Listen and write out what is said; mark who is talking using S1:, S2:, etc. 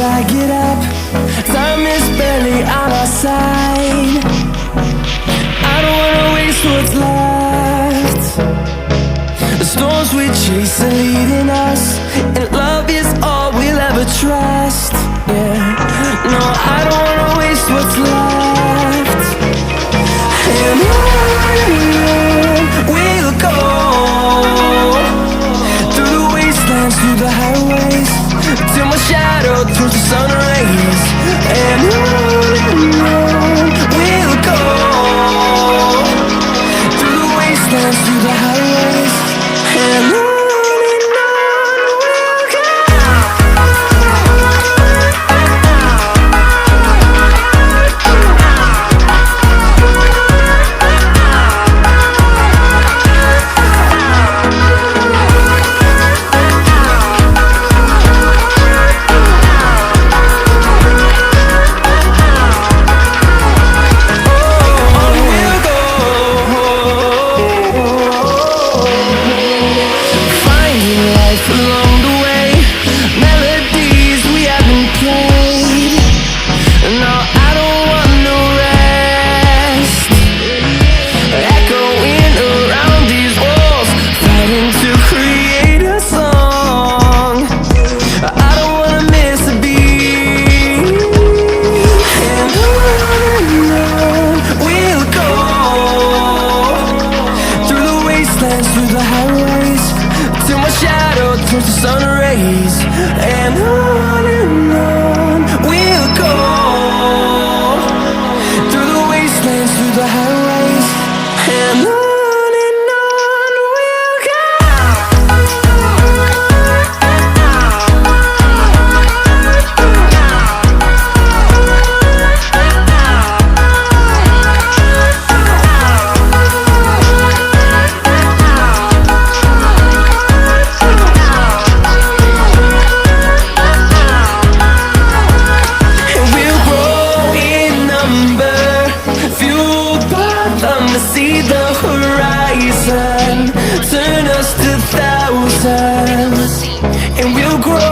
S1: I get up, time is barely on our side. I don't wanna waste what's left. The storms we chase are leading us, and love is all we'll ever trust. Yeah, no, I don't wanna waste what's left. And on we'll go, through the wastelands, through the highways, till my shadow turns to sun rays. And on we'll go, through the wastelands, through the highways, and on we'll go. Along the way, melodies we haven't played. No, I don't want no rest. Echoing around these walls, fighting to create a song. I don't wanna miss a beat. And on we'll go, through the wastelands, through the highways, till my shadow turns to sun rays. And on we'll go, through the wastelands, through the highways, and on we'll go. See the horizon, turn us to thousands, and we'll grow